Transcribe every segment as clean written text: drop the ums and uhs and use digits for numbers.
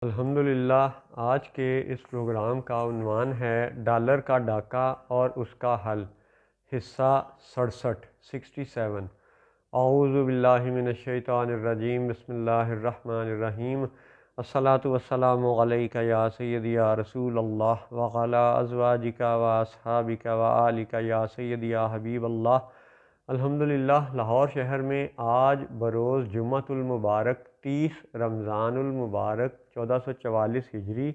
الحمدللہ آج کے اس پروگرام کا عنوان ہے ڈالر کا ڈاکہ اور اس کا حل، حصہ 67۔ اعوذ باللہ من الشیطان الرجیم، بسم اللہ الرحمن الرحیم۔ الصلاۃ والسلام علیک یا سیدی یا رسول اللہ وعلی ازواجک و اصحابک و آلک یا سیدی یا حبیب اللہ۔ الحمدللہ لاہور شہر میں آج بروز جمعۃ المبارک 30 رمضان المبارک 1444 ہجری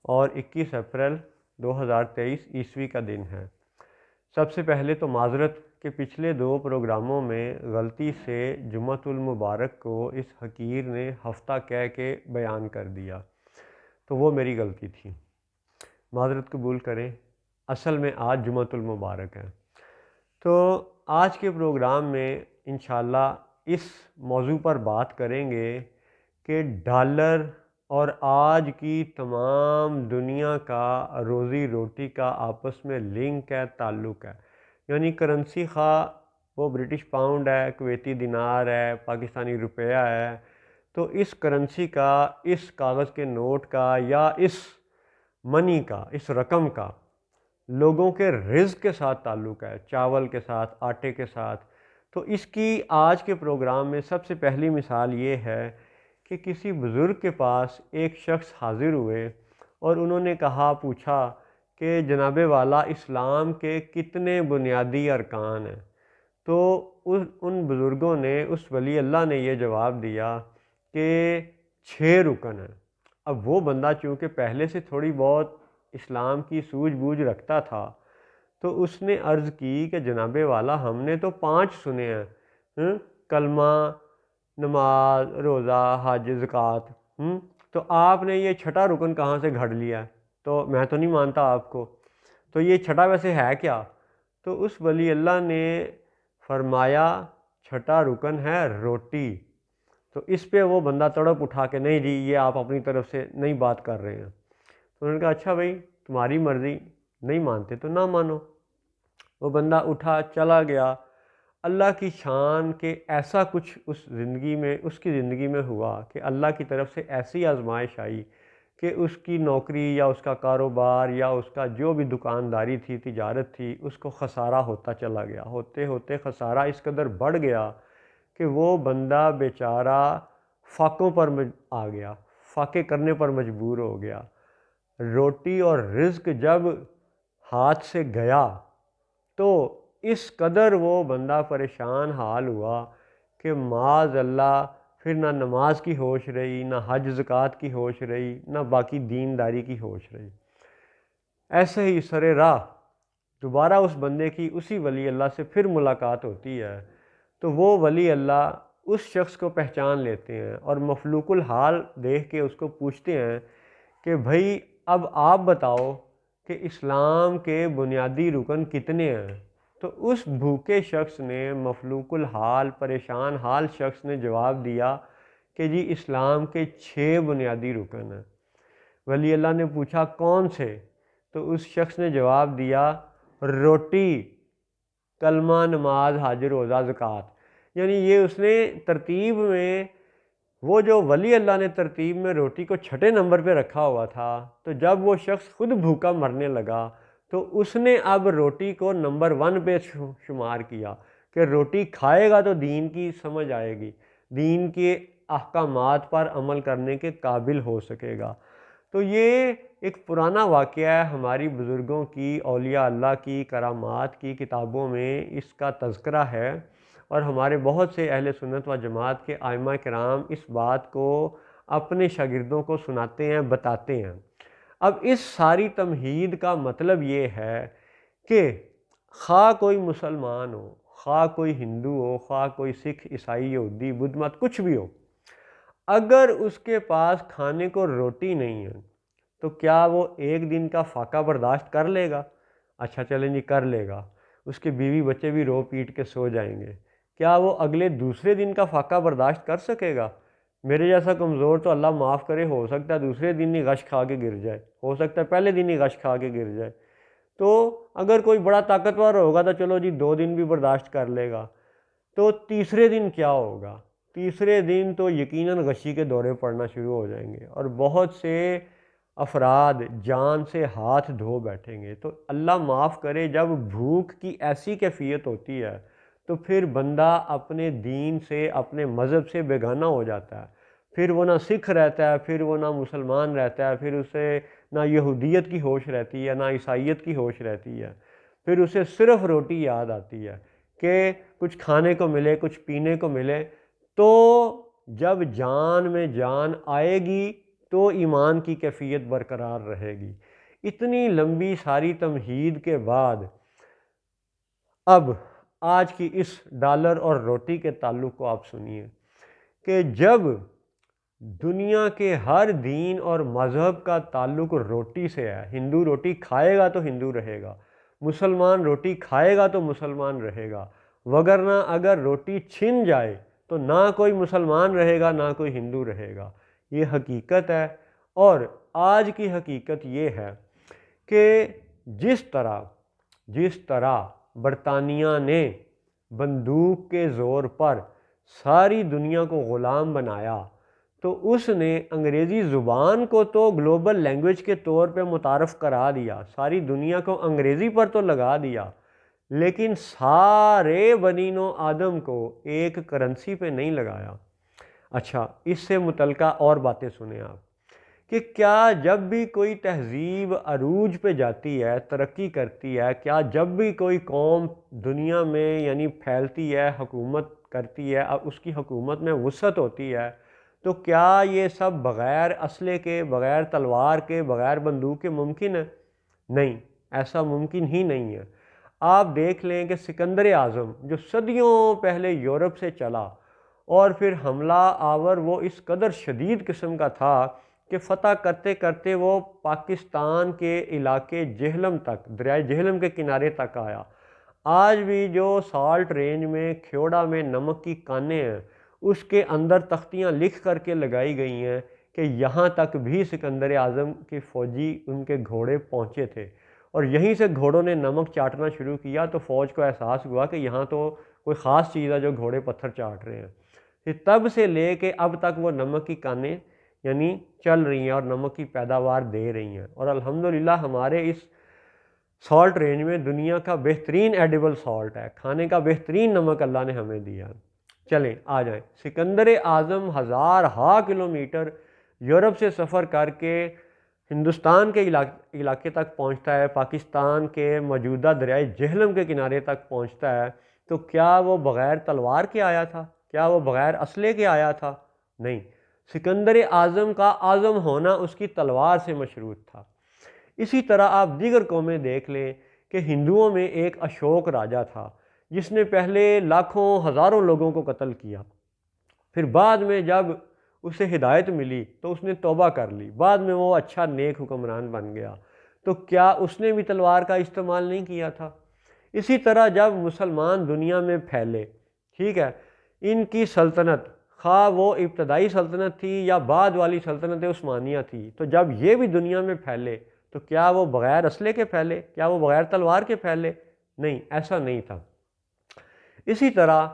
اور 21 اپریل 2023 عیسوی کا دن ہے۔ سب سے پہلے تو معذرت کہ پچھلے 2 پروگراموں میں غلطی سے جمعۃ المبارک کو اس حقیر نے ہفتہ کہہ کے بیان کر دیا، تو وہ میری غلطی تھی، معذرت قبول کریں۔ اصل میں آج جمعۃ المبارک ہے۔ تو آج کے پروگرام میں انشاءاللہ اس موضوع پر بات کریں گے کہ ڈالر اور آج کی تمام دنیا کا روزی روٹی کا آپس میں لنک ہے، تعلق ہے، یعنی کرنسی خواہ وہ برٹش پاؤنڈ ہے، کویتی دینار ہے، پاکستانی روپیہ ہے، تو اس کرنسی کا، اس کاغذ کے نوٹ کا یا اس منی کا، اس رقم کا لوگوں کے رزق کے ساتھ تعلق ہے، چاول کے ساتھ، آٹے کے ساتھ۔ تو اس کی آج کے پروگرام میں سب سے پہلی مثال یہ ہے کہ کسی بزرگ کے پاس ایک شخص حاضر ہوئے اور انہوں نے پوچھا کہ جناب والا اسلام کے کتنے بنیادی ارکان ہیں؟ تو ان بزرگوں نے، اس ولی اللہ نے یہ جواب دیا کہ 6 رکن ہیں۔ اب وہ بندہ چونکہ پہلے سے تھوڑی بہت اسلام کی سوجھ بوجھ رکھتا تھا، تو اس نے عرض کی کہ جناب والا ہم نے تو 5 سنے ہیں، کلمہ، نماز، روزہ، حج، زکوٰۃ، تو آپ نے یہ 6واں رکن کہاں سے گھڑ لیا؟ تو میں تو نہیں مانتا آپ کو، تو یہ 6واں ویسے ہے کیا؟ تو اس ولی اللہ نے فرمایا 6واں رکن ہے روٹی۔ تو اس پہ وہ بندہ تڑپ اٹھا کہ نہیں جی، یہ آپ اپنی طرف سے نہیں بات کر رہے ہیں۔ تو انہوں نے کہا اچھا بھائی تمہاری مرضی، نہیں مانتے تو نہ مانو۔ وہ بندہ اٹھا چلا گیا۔ اللہ کی شان کہ ایسا کچھ اس کی زندگی میں ہوا کہ اللہ کی طرف سے ایسی آزمائش آئی کہ اس کی نوکری یا اس کا کاروبار یا اس کا جو بھی دکانداری تھی، تجارت تھی، اس کو خسارہ ہوتا چلا گیا۔ ہوتے ہوتے خسارہ اس قدر بڑھ گیا کہ وہ بندہ بیچارہ فاقوں پر آ گیا، فاقے کرنے پر مجبور ہو گیا۔ روٹی اور رزق جب ہاتھ سے گیا تو اس قدر وہ بندہ پریشان حال ہوا کہ معاذ اللہ پھر نہ نماز کی ہوش رہی، نہ حج زکوٰۃ کی ہوش رہی، نہ باقی دینداری کی ہوش رہی۔ ایسے ہی سر راہ دوبارہ اس بندے کی اسی ولی اللہ سے پھر ملاقات ہوتی ہے، تو وہ ولی اللہ اس شخص کو پہچان لیتے ہیں اور مفلوق الحال دیکھ کے اس کو پوچھتے ہیں کہ بھائی اب آپ بتاؤ کہ اسلام کے بنیادی رکن کتنے ہیں؟ تو اس بھوکے شخص نے، مفلوق الحال، پریشان حال شخص نے جواب دیا کہ جی اسلام کے 6 بنیادی رکن ہیں۔ ولی اللہ نے پوچھا کون سے؟ تو اس شخص نے جواب دیا روٹی، کلمہ، نماز، حج، روزہ، زکوٰۃ۔ یعنی یہ اس نے ترتیب میں، وہ جو ولی اللہ نے ترتیب میں روٹی کو 6 نمبر پہ رکھا ہوا تھا، تو جب وہ شخص خود بھوکا مرنے لگا تو اس نے اب روٹی کو نمبر 1 پہ شمار کیا کہ روٹی کھائے گا تو دین کی سمجھ آئے گی، دین کے احکامات پر عمل کرنے کے قابل ہو سکے گا۔ تو یہ ایک پرانا واقعہ ہے، ہماری بزرگوں کی، اولیاء اللہ کی کرامات کی کتابوں میں اس کا تذکرہ ہے، اور ہمارے بہت سے اہل سنت و جماعت کے ائمہ کرام اس بات کو اپنے شاگردوں کو سناتے ہیں، بتاتے ہیں۔ اب اس ساری تمہید کا مطلب یہ ہے کہ خواہ کوئی مسلمان ہو، خواہ کوئی ہندو ہو، خواہ کوئی سکھ، عیسائی، یہودی، بدھ مت، کچھ بھی ہو، اگر اس کے پاس کھانے کو روٹی نہیں ہے تو کیا وہ ایک دن کا فاقہ برداشت کر لے گا؟ اچھا چلیں جی کر لے گا، اس کے بیوی بچے بھی رو پیٹ کے سو جائیں گے، کیا وہ اگلے دوسرے دن کا فاقہ برداشت کر سکے گا؟ میرے جیسا کمزور تو اللہ معاف کرے، ہو سکتا ہے دوسرے دن ہی غش کھا کے گر جائے، ہو سکتا ہے پہلے دن ہی غش کھا کے گر جائے۔ تو اگر کوئی بڑا طاقتور ہوگا تو چلو جی 2 دن بھی برداشت کر لے گا، تو تیسرے دن کیا ہوگا؟ تیسرے دن تو یقیناً غشی کے دورے پڑنا شروع ہو جائیں گے اور بہت سے افراد جان سے ہاتھ دھو بیٹھیں گے۔ تو اللہ معاف کرے، جب بھوک کی ایسی کیفیت ہوتی ہے تو پھر بندہ اپنے دین سے، اپنے مذہب سے بیگانہ ہو جاتا ہے، پھر وہ نہ سکھ رہتا ہے، پھر وہ نہ مسلمان رہتا ہے، پھر اسے نہ یہودیت کی ہوش رہتی ہے، نہ عیسائیت کی ہوش رہتی ہے، پھر اسے صرف روٹی یاد آتی ہے کہ کچھ کھانے کو ملے، کچھ پینے کو ملے۔ تو جب جان میں جان آئے گی تو ایمان کی کیفیت برقرار رہے گی۔ اتنی لمبی ساری تمہید کے بعد اب آج کی اس ڈالر اور روٹی کے تعلق کو آپ سنیے کہ جب دنیا کے ہر دین اور مذہب کا تعلق روٹی سے ہے، ہندو روٹی کھائے گا تو ہندو رہے گا، مسلمان روٹی کھائے گا تو مسلمان رہے گا، وگرنہ اگر روٹی چھن جائے تو نہ کوئی مسلمان رہے گا نہ کوئی ہندو رہے گا۔ یہ حقیقت ہے۔ اور آج کی حقیقت یہ ہے کہ جس طرح برطانیہ نے بندوق کے زور پر ساری دنیا کو غلام بنایا، تو اس نے انگریزی زبان کو تو گلوبل لینگویج کے طور پہ متعارف کرا دیا، ساری دنیا کو انگریزی پر تو لگا دیا، لیکن سارے بنی نوع آدم کو ایک کرنسی پہ نہیں لگایا۔ اچھا، اس سے متعلقہ اور باتیں سنیں آپ کہ کیا جب بھی کوئی تہذیب عروج پہ جاتی ہے، ترقی کرتی ہے، کیا جب بھی کوئی قوم دنیا میں یعنی پھیلتی ہے، حکومت کرتی ہے، اب اس کی حکومت میں وسعت ہوتی ہے، تو کیا یہ سب بغیر اسلحے کے، بغیر تلوار کے، بغیر بندوق کے ممکن ہے؟ نہیں، ایسا ممکن ہی نہیں ہے۔ آپ دیکھ لیں کہ سکندر اعظم جو صدیوں پہلے یورپ سے چلا اور پھر حملہ آور وہ اس قدر شدید قسم کا تھا کہ فتح کرتے کرتے وہ پاکستان کے علاقے جہلم تک، دریائے جہلم کے کنارے تک آیا۔ آج بھی جو سالٹ رینج میں کھیوڑا میں نمک کی کانیں ہیں، اس کے اندر تختیاں لکھ کر کے لگائی گئی ہیں کہ یہاں تک بھی سکندر اعظم کے فوجی ان کے گھوڑے پہنچے تھے، اور یہیں سے گھوڑوں نے نمک چاٹنا شروع کیا تو فوج کو احساس ہوا کہ یہاں تو کوئی خاص چیز ہے جو گھوڑے پتھر چاٹ رہے ہیں۔ پھر تب سے لے کے اب تک وہ نمک کی کانیں یعنی چل رہی ہیں اور نمک کی پیداوار دے رہی ہیں، اور الحمدللہ ہمارے اس سالٹ رینج میں دنیا کا بہترین ایڈیبل سالٹ ہے، کھانے کا بہترین نمک اللہ نے ہمیں دیا۔ چلیں آ جائیں، سکندر اعظم ہزارہا کلومیٹر یورپ سے سفر کر کے ہندوستان کے علاقے تک پہنچتا ہے، پاکستان کے موجودہ دریائے جہلم کے کنارے تک پہنچتا ہے، تو کیا وہ بغیر تلوار کے آیا تھا؟ کیا وہ بغیر اسلحے کے آیا تھا؟ نہیں، سکندر اعظم کا اعظم ہونا اس کی تلوار سے مشروط تھا۔ اسی طرح آپ دیگر قومیں دیکھ لیں کہ ہندوؤں میں ایک اشوک راجا تھا جس نے پہلے لاکھوں ہزاروں لوگوں کو قتل کیا، پھر بعد میں جب اسے ہدایت ملی تو اس نے توبہ کر لی، بعد میں وہ اچھا نیک حکمران بن گیا، تو کیا اس نے بھی تلوار کا استعمال نہیں کیا تھا؟ اسی طرح جب مسلمان دنیا میں پھیلے، ٹھیک ہے، ان کی سلطنت خواہ وہ ابتدائی سلطنت تھی یا بعد والی سلطنت عثمانیہ تھی، تو جب یہ بھی دنیا میں پھیلے تو کیا وہ بغیر اسلحے کے پھیلے؟ کیا وہ بغیر تلوار کے پھیلے؟ نہیں، ایسا نہیں تھا۔ اسی طرح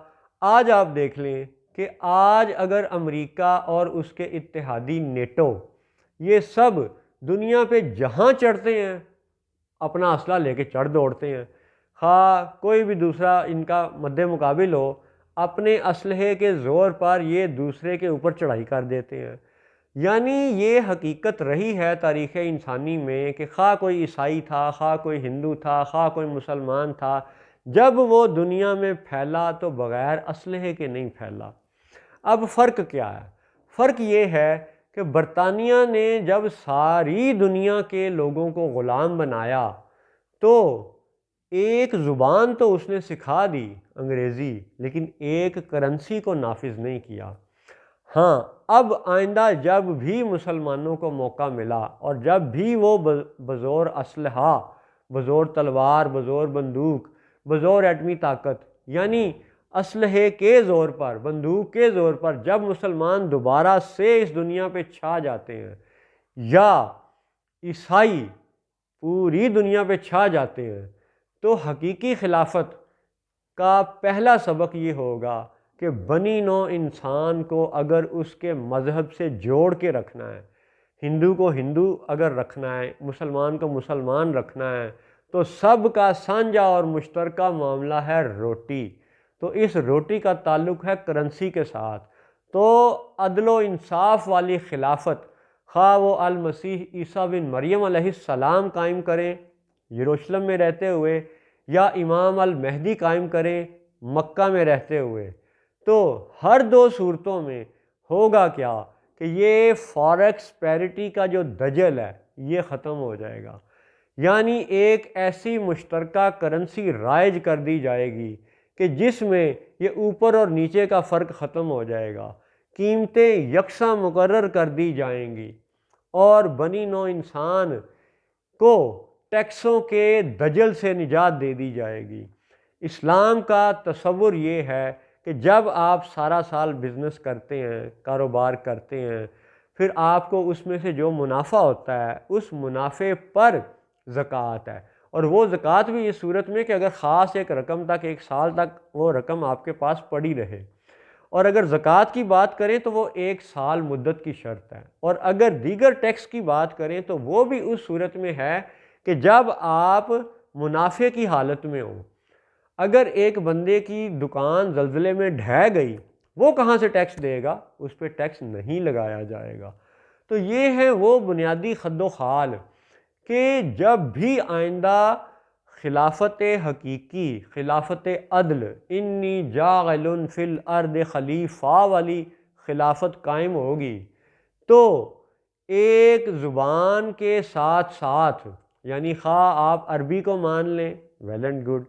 آج آپ دیکھ لیں کہ آج اگر امریکہ اور اس کے اتحادی نیٹو یہ سب دنیا پہ جہاں چڑھتے ہیں اپنا اسلحہ لے کے چڑھ دوڑتے ہیں، خواہ کوئی بھی دوسرا ان کا مد مقابل ہو، اپنے اسلحے کے زور پر یہ دوسرے کے اوپر چڑھائی کر دیتے ہیں۔ یعنی یہ حقیقت رہی ہے تاریخ انسانی میں کہ خواہ کوئی عیسائی تھا، خواہ کوئی ہندو تھا، خواہ کوئی مسلمان تھا، جب وہ دنیا میں پھیلا تو بغیر اسلحے کے نہیں پھیلا۔ اب فرق کیا ہے؟ فرق یہ ہے کہ برطانیہ نے جب ساری دنیا کے لوگوں کو غلام بنایا تو ایک زبان تو اس نے سکھا دی انگریزی، لیکن ایک کرنسی کو نافذ نہیں کیا۔ ہاں، اب آئندہ جب بھی مسلمانوں کو موقع ملا اور جب بھی وہ بزور اسلحہ، بزور تلوار، بزور بندوق، بزور ایٹمی طاقت یعنی اسلحے کے زور پر، بندوق کے زور پر جب مسلمان دوبارہ سے اس دنیا پہ چھا جاتے ہیں یا عیسائی پوری دنیا پہ چھا جاتے ہیں، تو حقیقی خلافت کا پہلا سبق یہ ہوگا کہ بنی نوع انسان کو اگر اس کے مذہب سے جوڑ کے رکھنا ہے، ہندو کو ہندو اگر رکھنا ہے، مسلمان کو مسلمان رکھنا ہے، تو سب کا سانجھا اور مشترکہ معاملہ ہے روٹی۔ تو اس روٹی کا تعلق ہے کرنسی کے ساتھ۔ تو عدل و انصاف والی خلافت خواہ وہ المسیح عیسیٰ بن مریم علیہ السلام قائم کریں یروشلم میں رہتے ہوئے، یا امام المہدی قائم کریں مکہ میں رہتے ہوئے، تو ہر دو صورتوں میں ہوگا کیا کہ یہ فاریکس پیرٹی کا جو دجل ہے یہ ختم ہو جائے گا، یعنی ایک ایسی مشترکہ کرنسی رائج کر دی جائے گی کہ جس میں یہ اوپر اور نیچے کا فرق ختم ہو جائے گا، قیمتیں یکساں مقرر کر دی جائیں گی، اور بنی نوع انسان کو ٹیکسوں کے دجل سے نجات دے دی جائے گی۔ اسلام کا تصور یہ ہے کہ جب آپ سارا سال بزنس کرتے ہیں، کاروبار کرتے ہیں، پھر آپ کو اس میں سے جو منافع ہوتا ہے اس منافع پر زکوٰۃ ہے، اور وہ زکوٰۃ بھی اس صورت میں کہ اگر خاص ایک رقم تک، ایک سال تک وہ رقم آپ کے پاس پڑی رہے، اور اگر زکوٰۃ کی بات کریں تو وہ 1 سال مدت کی شرط ہے، اور اگر دیگر ٹیکس کی بات کریں تو وہ بھی اس صورت میں ہے کہ جب آپ منافع کی حالت میں ہوں۔ اگر ایک بندے کی دکان زلزلے میں ڈھہ گئی، وہ کہاں سے ٹیکس دے گا؟ اس پہ ٹیکس نہیں لگایا جائے گا۔ تو یہ ہے وہ بنیادی خد و خال کہ جب بھی آئندہ خلافت حقیقی، خلافت عدل، انی جاعل فی الارض خلیفہ والی خلافت قائم ہوگی، تو ایک زبان کے ساتھ ساتھ، یعنی خواہ آپ عربی کو مان لیں ویل اینڈ گڈ،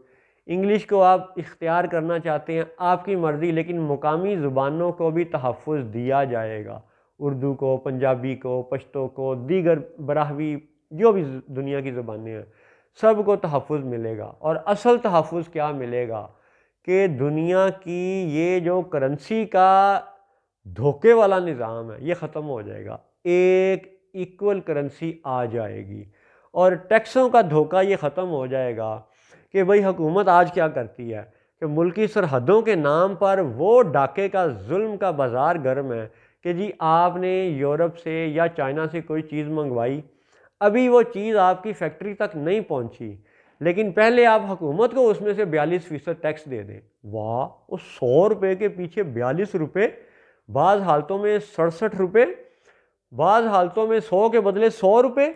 انگلش کو آپ اختیار کرنا چاہتے ہیں آپ کی مرضی، لیکن مقامی زبانوں کو بھی تحفظ دیا جائے گا، اردو کو، پنجابی کو، پشتو کو، دیگر براہوی جو بھی دنیا کی زبانیں ہیں سب کو تحفظ ملے گا۔ اور اصل تحفظ کیا ملے گا کہ دنیا کی یہ جو کرنسی کا دھوکے والا نظام ہے یہ ختم ہو جائے گا، ایک ایکول کرنسی آ جائے گی، اور ٹیکسوں کا دھوکہ یہ ختم ہو جائے گا کہ بھئی حکومت آج کیا کرتی ہے کہ ملکی سرحدوں کے نام پر وہ ڈاکے کا ظلم کا بازار گرم ہے کہ جی آپ نے یورپ سے یا چائنا سے کوئی چیز منگوائی، ابھی وہ چیز آپ کی فیکٹری تک نہیں پہنچی، لیکن پہلے آپ حکومت کو اس میں سے 42% ٹیکس دے دیں۔ واہ، وہ 100 روپے کے پیچھے 42 روپے، بعض حالتوں میں 67 روپے، بعض حالتوں میں 100 کے بدلے 100 روپے،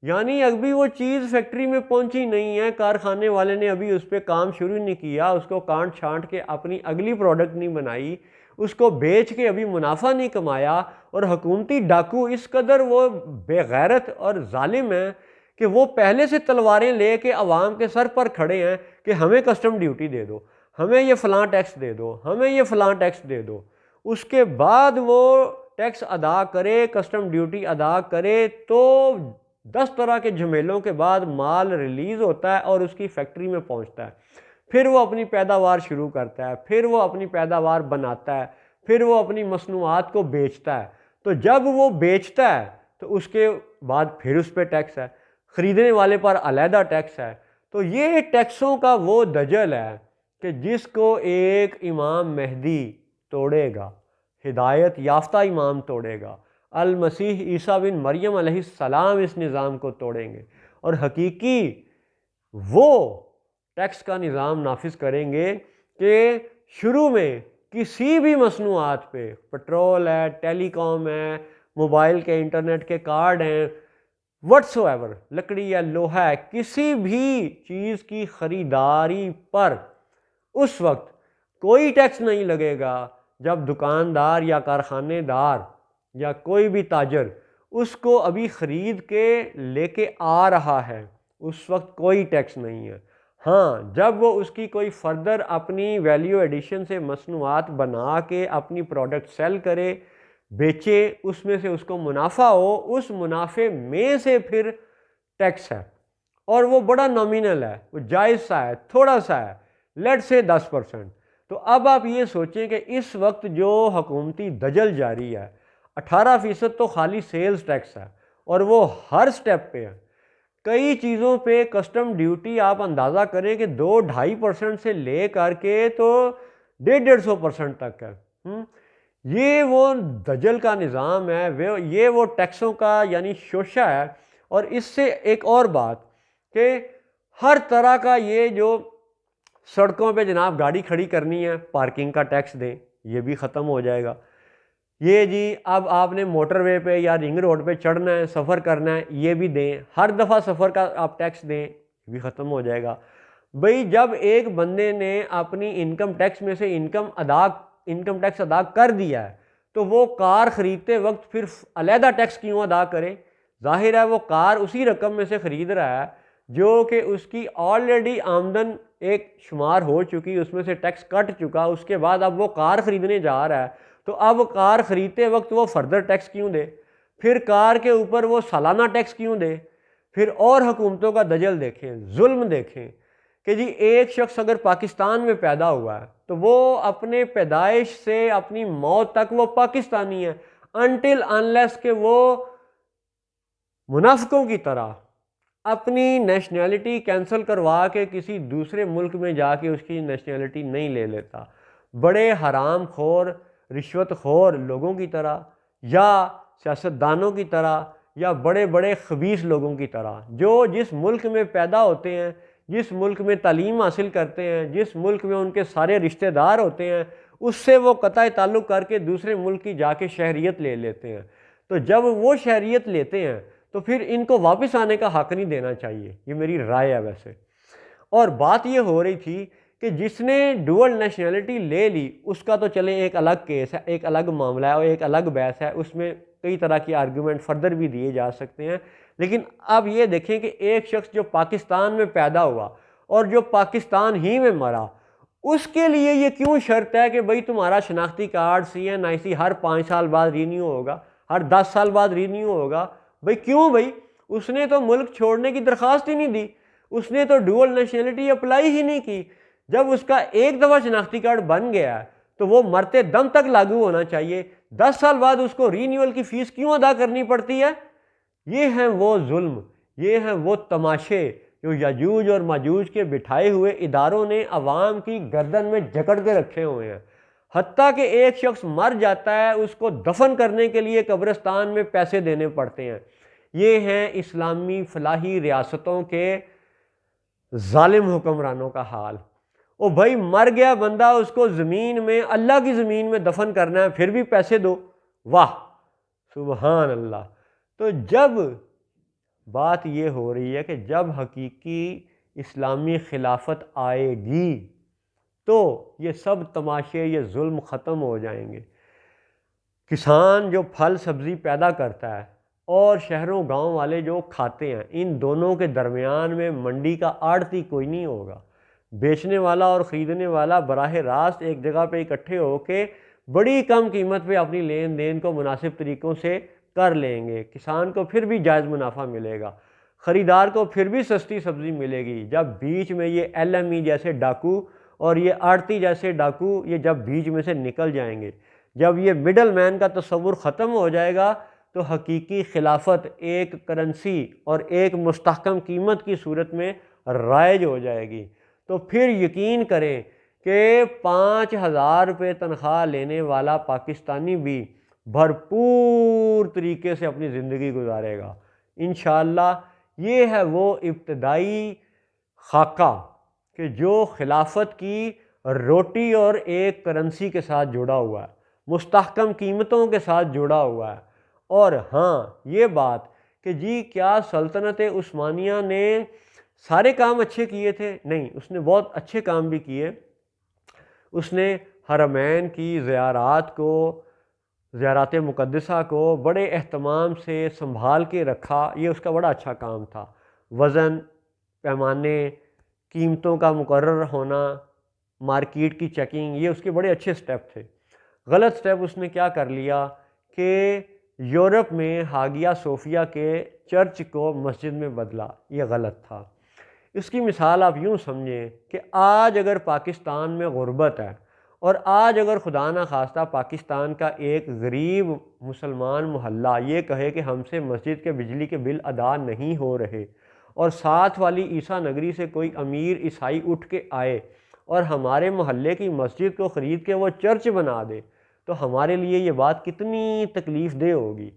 یعنی ابھی وہ چیز فیکٹری میں پہنچی نہیں ہے، کارخانے والے نے ابھی اس پہ کام شروع نہیں کیا، اس کو کانٹ چھانٹ کے اپنی اگلی پروڈکٹ نہیں بنائی، اس کو بیچ کے ابھی منافع نہیں کمایا، اور حکومتی ڈاکو اس قدر وہ بے غیرت اور ظالم ہیں کہ وہ پہلے سے تلواریں لے کے عوام کے سر پر کھڑے ہیں کہ ہمیں کسٹم ڈیوٹی دے دو، ہمیں یہ فلاں ٹیکس دے دو، ہمیں یہ فلاں ٹیکس دے دو، اس کے بعد وہ ٹیکس ادا کرے، کسٹم ڈیوٹی ادا کرے، تو 10 طرح کے جھمیلوں کے بعد مال ریلیز ہوتا ہے اور اس کی فیکٹری میں پہنچتا ہے، پھر وہ اپنی پیداوار شروع کرتا ہے، پھر وہ اپنی پیداوار بناتا ہے، پھر وہ اپنی مصنوعات کو بیچتا ہے، تو جب وہ بیچتا ہے تو اس کے بعد پھر اس پہ ٹیکس ہے، خریدنے والے پر علیحدہ ٹیکس ہے۔ تو یہ ٹیکسوں کا وہ دجل ہے کہ جس کو ایک امام مہدی توڑے گا، ہدایت یافتہ امام توڑے گا، المسیح عیسیٰ بن مریم علیہ السلام اس نظام کو توڑیں گے، اور حقیقی وہ ٹیکس کا نظام نافذ کریں گے کہ شروع میں کسی بھی مصنوعات پہ، پٹرول ہے، ٹیلی کام ہے، موبائل کے انٹرنیٹ کے کارڈ ہیں، وٹس ایور، لکڑی یا لوہا ہے، کسی بھی چیز کی خریداری پر اس وقت کوئی ٹیکس نہیں لگے گا جب دکاندار یا کارخانے دار یا کوئی بھی تاجر اس کو ابھی خرید کے لے کے آ رہا ہے، اس وقت کوئی ٹیکس نہیں ہے۔ ہاں، جب وہ اس کی کوئی فردر اپنی ویلیو ایڈیشن سے مصنوعات بنا کے اپنی پروڈکٹ سیل کرے، بیچے، اس میں سے اس کو منافع ہو، اس منافع میں سے پھر ٹیکس ہے، اور وہ بڑا نامینل ہے، وہ جائز سا ہے، تھوڑا سا ہے، لیٹ سے 10%۔ تو اب آپ یہ سوچیں کہ اس وقت جو حکومتی دجل جاری ہے، 18% تو خالی سیلز ٹیکس ہے، اور وہ ہر سٹیپ پہ ہے۔ کئی چیزوں پہ کسٹم ڈیوٹی آپ اندازہ کریں کہ 2-2.5% سے لے کر کے تو 150% تک ہے۔ یہ وہ دجل کا نظام ہے، یہ وہ ٹیکسوں کا یعنی شوشہ ہے۔ اور اس سے ایک اور بات کہ ہر طرح کا یہ جو سڑکوں پہ جناب گاڑی کھڑی کرنی ہے پارکنگ کا ٹیکس دیں، یہ بھی ختم ہو جائے گا۔ یہ جی اب آپ نے موٹر وے پہ یا رنگ روڈ پہ چڑھنا ہے، سفر کرنا ہے، یہ بھی دیں، ہر دفعہ سفر کا آپ ٹیکس دیں، یہ بھی ختم ہو جائے گا۔ بھئی جب ایک بندے نے اپنی انکم ٹیکس میں سے انکم ٹیکس ادا کر دیا ہے تو وہ کار خریدتے وقت پھر علیحدہ ٹیکس کیوں ادا کرے؟ ظاہر ہے وہ کار اسی رقم میں سے خرید رہا ہے جو کہ اس کی آلریڈی آمدن ایک شمار ہو چکی، اس میں سے ٹیکس کٹ چکا، اس کے بعد اب وہ کار خریدنے جا رہا ہے تو اب کار خریدتے وقت وہ فردر ٹیکس کیوں دے؟ پھر کار کے اوپر وہ سالانہ ٹیکس کیوں دے؟ پھر اور حکومتوں کا دجل دیکھیں، ظلم دیکھیں کہ جی ایک شخص اگر پاکستان میں پیدا ہوا ہے تو وہ اپنے پیدائش سے اپنی موت تک وہ پاکستانی ہے، انٹل انلیس کہ وہ منافقوں کی طرح اپنی نیشنلٹی کینسل کروا کے کسی دوسرے ملک میں جا کے اس کی نیشنلٹی نہیں لے لیتا۔ بڑے حرام خور، رشوت خور لوگوں کی طرح یا سیاستدانوں کی طرح یا بڑے بڑے خبیث لوگوں کی طرح جو جس ملک میں پیدا ہوتے ہیں، جس ملک میں تعلیم حاصل کرتے ہیں، جس ملک میں ان کے سارے رشتہ دار ہوتے ہیں، اس سے وہ قطع تعلق کر کے دوسرے ملک کی جا کے شہریت لے لیتے ہیں۔ تو جب وہ شہریت لیتے ہیں تو پھر ان کو واپس آنے کا حق نہیں دینا چاہیے، یہ میری رائے ہے ویسے۔ اور بات یہ ہو رہی تھی کہ جس نے ڈوئل نیشنلٹی لے لی اس کا تو چلیں ایک الگ کیس ہے، ایک الگ معاملہ ہے اور ایک الگ بحث ہے، اس میں کئی طرح کی آرگومنٹ فردر بھی دیے جا سکتے ہیں۔ لیکن اب یہ دیکھیں کہ ایک شخص جو پاکستان میں پیدا ہوا اور جو پاکستان ہی میں مرا، اس کے لیے یہ کیوں شرط ہے کہ بھئی تمہارا شناختی کارڈ CNIC ہر 5 سال بعد رینیو ہوگا، ہر 10 سال بعد رینیو ہوگا؟ بھئی کیوں بھئی؟ اس نے تو ملک چھوڑنے کی درخواست ہی نہیں دی، اس نے تو ڈوئل نیشنلٹی اپلائی ہی نہیں کی۔ جب اس کا ایک دفعہ شناختی کارڈ بن گیا ہے تو وہ مرتے دم تک لاگو ہونا چاہیے، 10 سال بعد اس کو رینیول کی فیس کیوں ادا کرنی پڑتی ہے؟ یہ ہیں وہ ظلم، یہ ہیں وہ تماشے جو یاجوج اور ماجوج کے بٹھائے ہوئے اداروں نے عوام کی گردن میں جکڑ کے رکھے ہوئے ہیں۔ حتیٰ کہ ایک شخص مر جاتا ہے اس کو دفن کرنے کے لیے قبرستان میں پیسے دینے پڑتے ہیں۔ یہ ہیں اسلامی فلاحی ریاستوں کے ظالم حکمرانوں کا حال۔ او بھائی مر گیا بندہ، اس کو زمین میں اللہ کی زمین میں دفن کرنا ہے، پھر بھی پیسے دو، واہ سبحان اللہ۔ تو جب بات یہ ہو رہی ہے کہ جب حقیقی اسلامی خلافت آئے گی تو یہ سب تماشے، یہ ظلم ختم ہو جائیں گے۔ کسان جو پھل سبزی پیدا کرتا ہے اور شہروں گاؤں والے جو کھاتے ہیں، ان دونوں کے درمیان میں منڈی کا آڑتی کوئی نہیں ہوگا۔ بیچنے والا اور خریدنے والا براہ راست ایک جگہ پہ اکٹھے ہو کے بڑی کم قیمت پہ اپنی لین دین کو مناسب طریقوں سے کر لیں گے۔ کسان کو پھر بھی جائز منافع ملے گا، خریدار کو پھر بھی سستی سبزی ملے گی۔ جب بیچ میں یہ LME جیسے ڈاکو اور یہ آڑتی جیسے ڈاکو یہ جب بیچ میں سے نکل جائیں گے، جب یہ مڈل مین کا تصور ختم ہو جائے گا تو حقیقی خلافت ایک کرنسی اور ایک مستحکم قیمت کی صورت میں رائج ہو جائے گی۔ تو پھر یقین کریں کہ 5,000 روپے تنخواہ لینے والا پاکستانی بھی بھرپور طریقے سے اپنی زندگی گزارے گا انشاءاللہ۔ یہ ہے وہ ابتدائی خاکہ کہ جو خلافت کی روٹی اور ایک کرنسی کے ساتھ جڑا ہوا ہے، مستحکم قیمتوں کے ساتھ جڑا ہوا ہے۔ اور ہاں یہ بات کہ جی کیا سلطنت عثمانیہ نے سارے کام اچھے کیے تھے؟ نہیں، اس نے بہت اچھے کام بھی کیے۔ اس نے حرمین کی زیارات مقدسہ کو بڑے اہتمام سے سنبھال کے رکھا، یہ اس کا بڑا اچھا کام تھا۔ وزن، پیمانے، قیمتوں کا مقرر ہونا، مارکیٹ کی چیکنگ، یہ اس کے بڑے اچھے سٹیپ تھے۔ غلط سٹیپ اس نے کیا کر لیا کہ یورپ میں ہاگیا صوفیہ کے چرچ کو مسجد میں بدلا، یہ غلط تھا۔ اس کی مثال آپ یوں سمجھیں کہ آج اگر پاکستان میں غربت ہے اور آج اگر خدا نخواستہ پاکستان کا ایک غریب مسلمان محلہ یہ کہے کہ ہم سے مسجد کے بجلی کے بل ادا نہیں ہو رہے، اور ساتھ والی عیسیٰ نگری سے کوئی امیر عیسائی اٹھ کے آئے اور ہمارے محلے کی مسجد کو خرید کے وہ چرچ بنا دے تو ہمارے لیے یہ بات کتنی تکلیف دہ ہوگی۔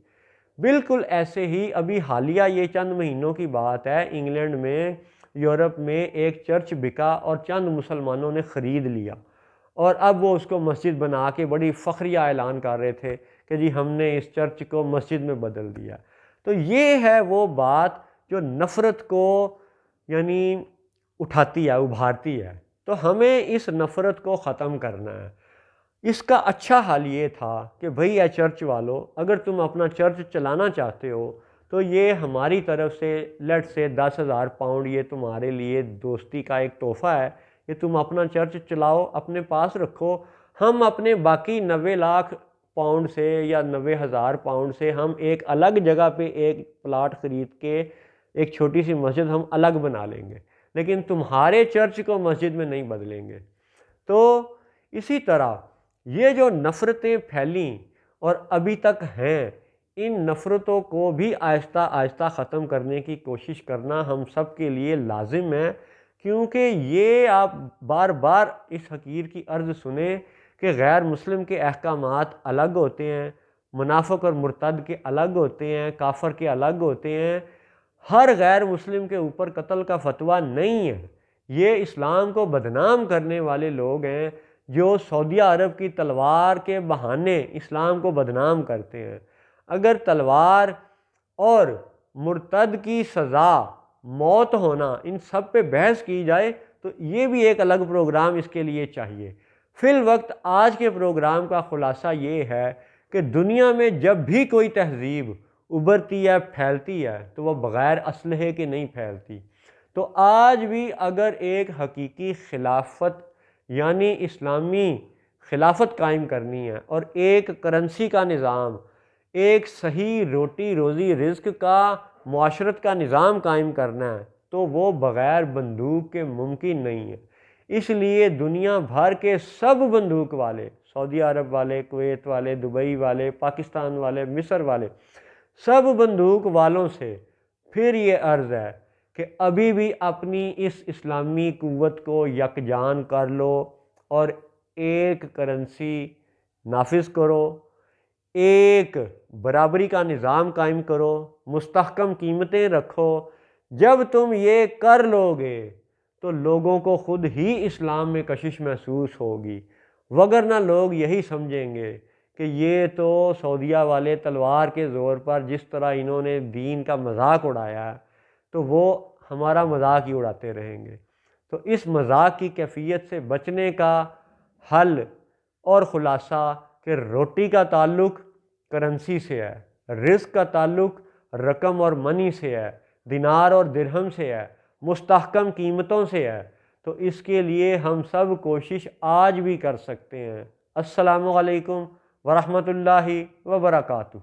بالکل ایسے ہی ابھی حالیہ یہ چند مہینوں کی بات ہے، انگلینڈ میں، یورپ میں ایک چرچ بکا اور چند مسلمانوں نے خرید لیا، اور اب وہ اس کو مسجد بنا کے بڑی فخریہ اعلان کر رہے تھے کہ جی ہم نے اس چرچ کو مسجد میں بدل دیا۔ تو یہ ہے وہ بات جو نفرت کو یعنی اٹھاتی ہے، ابھارتی ہے۔ تو ہمیں اس نفرت کو ختم کرنا ہے۔ اس کا اچھا حال یہ تھا کہ بھئی اے چرچ والو، اگر تم اپنا چرچ چلانا چاہتے ہو تو یہ ہماری طرف سے لیٹ سے 10,000 پاؤنڈ یہ تمہارے لیے دوستی کا ایک تحفہ ہے کہ تم اپنا چرچ چلاؤ، اپنے پاس رکھو، ہم اپنے باقی 90 لاکھ پاؤنڈ سے یا 90,000 پاؤنڈ سے ہم ایک الگ جگہ پہ ایک پلاٹ خرید کے ایک چھوٹی سی مسجد ہم الگ بنا لیں گے، لیکن تمہارے چرچ کو مسجد میں نہیں بدلیں گے۔ تو اسی طرح یہ جو نفرتیں پھیلیں اور ابھی تک ہیں، ان نفرتوں کو بھی آہستہ آہستہ ختم کرنے کی کوشش کرنا ہم سب کے لیے لازم ہے، کیونکہ یہ آپ بار بار اس حقیر کی عرض سنیں کہ غیر مسلم کے احکامات الگ ہوتے ہیں، منافق اور مرتد کے الگ ہوتے ہیں، کافر کے الگ ہوتے ہیں۔ ہر غیر مسلم کے اوپر قتل کا فتویٰ نہیں ہے۔ یہ اسلام کو بدنام کرنے والے لوگ ہیں جو سعودیہ عرب کی تلوار کے بہانے اسلام کو بدنام کرتے ہیں۔ اگر تلوار اور مرتد کی سزا موت ہونا ان سب پہ بحث کی جائے تو یہ بھی ایک الگ پروگرام اس کے لیے چاہیے۔ فی الوقت آج کے پروگرام کا خلاصہ یہ ہے کہ دنیا میں جب بھی کوئی تہذیب ابھرتی ہے، پھیلتی ہے، تو وہ بغیر اسلحے کے نہیں پھیلتی۔ تو آج بھی اگر ایک حقیقی خلافت یعنی اسلامی خلافت قائم کرنی ہے اور ایک کرنسی کا نظام، ایک صحیح روٹی روزی رزق کا معاشرت کا نظام قائم کرنا ہے تو وہ بغیر بندوق کے ممکن نہیں ہے۔ اس لیے دنیا بھر کے سب بندوق والے، سعودی عرب والے، کویت والے، دبئی والے، پاکستان والے، مصر والے، سب بندوق والوں سے پھر یہ عرض ہے کہ ابھی بھی اپنی اس اسلامی قوت کو یکجان کر لو اور ایک کرنسی نافذ کرو، ایک برابری کا نظام قائم کرو، مستحکم قیمتیں رکھو۔ جب تم یہ کر لو گے تو لوگوں کو خود ہی اسلام میں کشش محسوس ہوگی، وگرنہ لوگ یہی سمجھیں گے کہ یہ تو سعودیہ والے تلوار کے زور پر جس طرح انہوں نے دین کا مذاق اڑایا ہے تو وہ ہمارا مذاق ہی اڑاتے رہیں گے۔ تو اس مذاق کی کیفیت سے بچنے کا حل اور خلاصہ کہ روٹی کا تعلق کرنسی سے ہے، رزق کا تعلق رقم اور منی سے ہے، دینار اور درہم سے ہے، مستحکم قیمتوں سے ہے۔ تو اس کے لیے ہم سب کوشش آج بھی کر سکتے ہیں۔ السلام علیکم ورحمۃ اللہ وبرکاتہ۔